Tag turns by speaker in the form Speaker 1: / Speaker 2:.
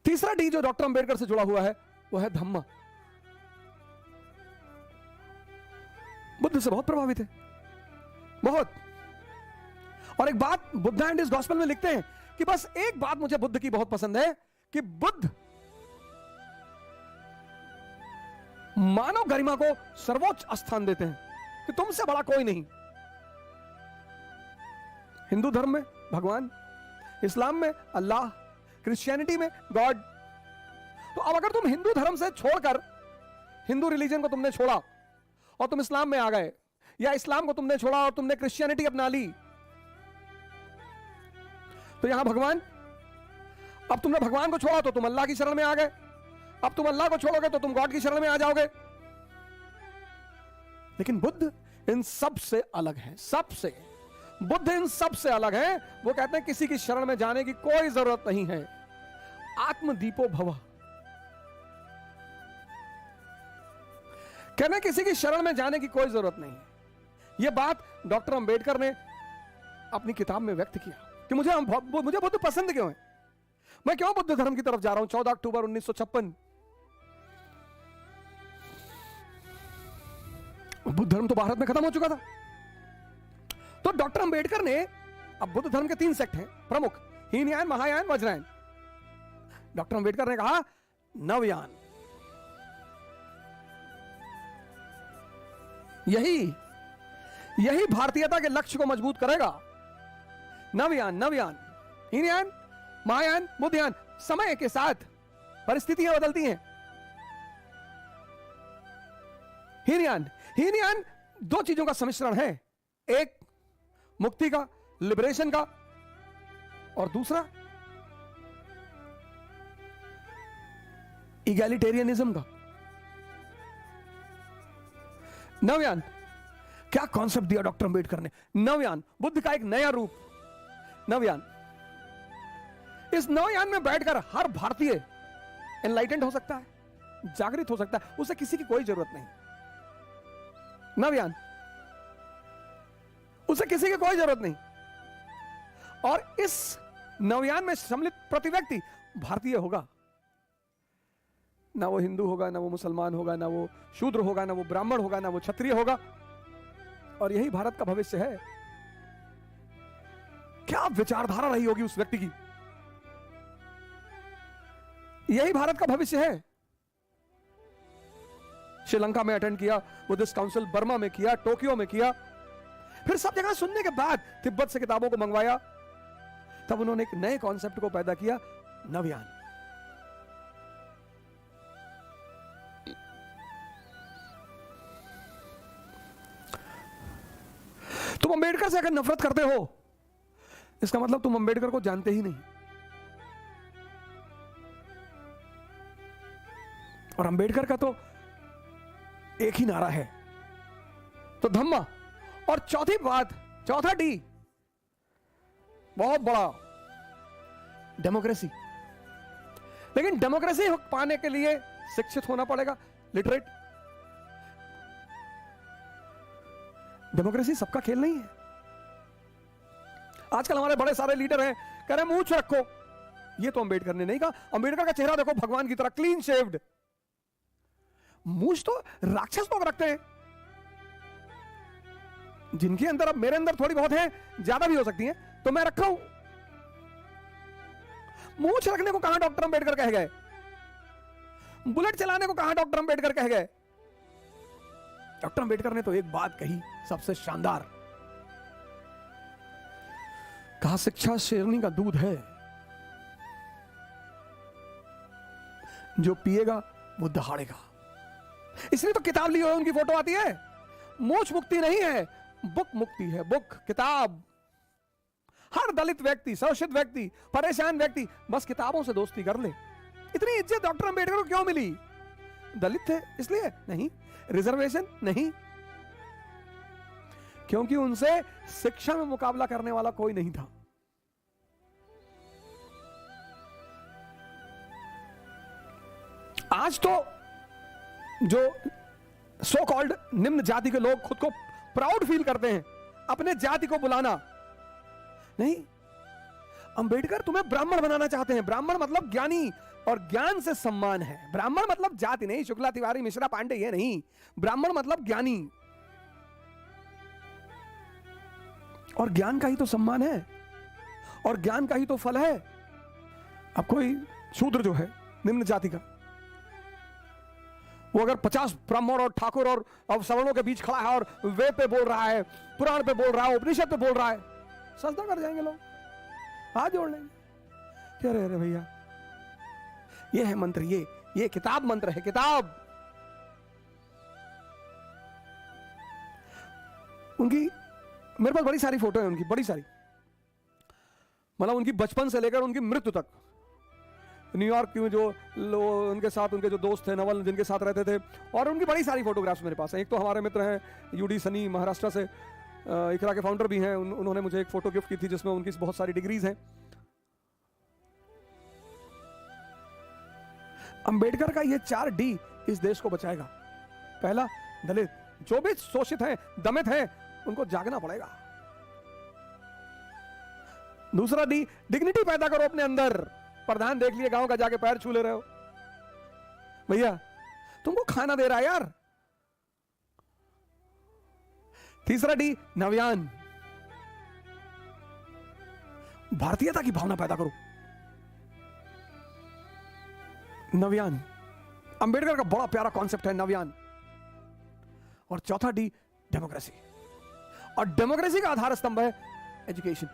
Speaker 1: तीसरा डी जो डॉक्टर अंबेडकर से जुड़ा हुआ है वो है धम्मा। बुद्ध से बहुत प्रभावित है, बहुत। और एक बात बुद्धा एंड हिज गॉस्पेल में लिखते हैं कि बस एक बात मुझे बुद्ध की बहुत पसंद है कि बुद्ध मानव गरिमा को सर्वोच्च स्थान देते हैं कि तुमसे बड़ा कोई नहीं। हिंदू धर्म में भगवान, इस्लाम में अल्लाह, क्रिश्चियनिटी में गॉड। तो अब अगर तुम हिंदू धर्म से छोड़कर, हिंदू रिलीजन को तुमने छोड़ा और तुम इस्लाम में आ गए, या इस्लाम को तुमने छोड़ा और तुमने क्रिश्चियनिटी अपना ली, तो यहां भगवान, अब तुमने भगवान को छोड़ा तो तुम अल्लाह की शरण में आ गए, अब तुम अल्लाह को छोड़ोगे तो तुम गॉड की शरण में आ जाओगे। लेकिन बुद्ध इन सब से अलग है, सबसे। बुद्ध इन सब से अलग है। वो कहते हैं किसी की शरण में जाने की कोई जरूरत नहीं है। आत्मदीपो भव, कहना किसी की शरण में जाने की कोई जरूरत नहीं है। यह बात डॉक्टर अंबेडकर ने अपनी किताब में व्यक्त किया कि मुझे बुद्ध पसंद क्यों है, मैं क्यों बुद्ध धर्म की तरफ जा रहा हूं। 14 अक्टूबर 1956 बुद्ध धर्म तो भारत में खत्म हो चुका था। तो डॉक्टर अंबेडकर ने, अब बुद्ध धर्म के 3 सेक्ट हैं प्रमुख, हीनयान, महायान, वज्रयान। डॉक्टर अंबेडकर ने कहा नवयान, यही भारतीयता के लक्ष्य को मजबूत करेगा। नवयान, हीनयान, महायान, बुद्धयान। समय के साथ परिस्थितियां बदलती हैं। हीनयान 2 चीजों का सम्मिश्रण है, एक मुक्ति का, लिबरेशन का, और दूसरा इगैलिटेरियनिज्म का। नवयान, क्या कॉन्सेप्ट दिया डॉक्टर अंबेडकर ने। नवयान, बुद्ध का एक नया रूप। नवयान, इस नवयान में बैठकर हर भारतीय एनलाइटेंड हो सकता है, जागृत हो सकता है, उसे किसी की कोई जरूरत नहीं। नवयान, उसे किसी की कोई जरूरत नहीं। और इस नवयान में सम्मिलित प्रति व्यक्ति भारतीय होगा, ना वो हिंदू होगा, ना वो मुसलमान होगा, ना वो शूद्र होगा, ना वो ब्राह्मण होगा, ना वो क्षत्रिय होगा। और यही भारत का भविष्य है। क्या विचारधारा रही होगी उस व्यक्ति की, यही भारत का भविष्य है। श्रीलंका में अटेंड किया, बुद्धिस्ट काउंसिल बर्मा में किया, टोक्यो में किया, फिर सब जगह सुनने के बाद तिब्बत से किताबों को मंगवाया, तब उन्होंने एक नए कॉन्सेप्ट को पैदा किया, नवयान। तुम अंबेडकर से अगर नफरत करते हो, इसका मतलब तुम अंबेडकर को जानते ही नहीं। और अंबेडकर का तो एक ही नारा है, तो धम्मा। और चौथी बात, चौथा डी बहुत बड़ा, डेमोक्रेसी। लेकिन डेमोक्रेसी पाने के लिए शिक्षित होना पड़ेगा, लिटरेट। डेमोक्रेसी सबका खेल नहीं है। आजकल हमारे बड़े सारे लीडर हैं, कह रहे मूंछ रखो। ये तो अंबेडकर ने नहीं कहा। अंबेडकर का चेहरा देखो, भगवान की तरह क्लीन शेव्ड। मूंछ तो राक्षस लोग रखते हैं, जिनके अंदर, अब मेरे अंदर थोड़ी बहुत है, ज्यादा भी हो सकती हैं, तो मैं रखा हूं। मूंछ रखने को कहां डॉक्टर अंबेडकर कह गए, बुलेट चलाने को कहां डॉक्टर अंबेडकर कह गए। डॉक्टर अंबेडकर ने तो एक बात कही सबसे शानदार, कहा शिक्षा शेरनी का दूध है, जो पिएगा वो दहाड़ेगा। इसलिए तो किताब ली हुई उनकी फोटो आती है। मोक्ष मुक्ति नहीं है, बुक मुक्ति है, बुक, किताब। हर दलित व्यक्ति, शोषित व्यक्ति, परेशान व्यक्ति बस किताबों से दोस्ती कर ले। इतनी इज्जत डॉक्टर अंबेडकर को क्यों मिली? दलित थे इसलिए नहीं, रिजर्वेशन नहीं, क्योंकि उनसे शिक्षा में मुकाबला करने वाला कोई नहीं था। आज तो जो सो कॉल्ड निम्न जाति के लोग खुद को प्राउड फील करते हैं, अपने जाति को बुलाना नहीं। अंबेडकर तुम्हें ब्राह्मण बनाना चाहते हैं। ब्राह्मण मतलब ज्ञानी, और ज्ञान से सम्मान है। ब्राह्मण मतलब जाति नहीं, शुक्ला तिवारी मिश्रा पांडे ये नहीं, ब्राह्मण मतलब ज्ञानी। और ज्ञान का ही तो सम्मान है और ज्ञान का ही तो फल है। अब कोई शूद्र जो है निम्न जाति का, वो अगर 50 ब्राह्मण और ठाकुर और सवर्णों के बीच खड़ा है और वेद पे बोल रहा है, पुराण पे बोल रहा है, उपनिषद पे बोल रहा है, सजदा कर जाएंगे लोग, हाथ जोड़ लेंगे। क्या रहे रे भैया, ये है मंत्र, ये किताब मंत्र है, किताब। उनकी मेरे पास बड़ी सारी फोटो है उनकी, बड़ी सारी, मतलब उनकी बचपन से लेकर उनकी मृत्यु तक। न्यूयॉर्क में जो उनके साथ उनके जो दोस्त थे नवल जिनके साथ रहते थे, और उनकी बड़ी सारी फोटोग्राफ्स मेरे पास हैं। एक तो हमारे मित्र हैं यूडी सनी, महाराष्ट्र से, इकरा के फाउंडर भी हैं, उन्होंने मुझे एक फोटो गिफ्ट की थी जिसमें उनकी बहुत सारी डिग्रीज हैं। अंबेडकर का ये 4D इस देश को बचाएगा। पहला, दलित, जो भी शोषित हैं, दमित हैं, उनको जागना पड़ेगा। दूसरा D, डिग्निटी पैदा करो अपने अंदर। प्रधान देख लिए गांव का, जाके पैर छू ले रहे हो, भैया तुमको खाना दे रहा है यार। तीसरा D, नव्यान, भारतीयता की भावना पैदा करो, नव्यान। अंबेडकर का बड़ा प्यारा कॉन्सेप्ट है नव्यान। और चौथा D, डेमोक्रेसी। और डेमोक्रेसी का आधार स्तंभ है एजुकेशन।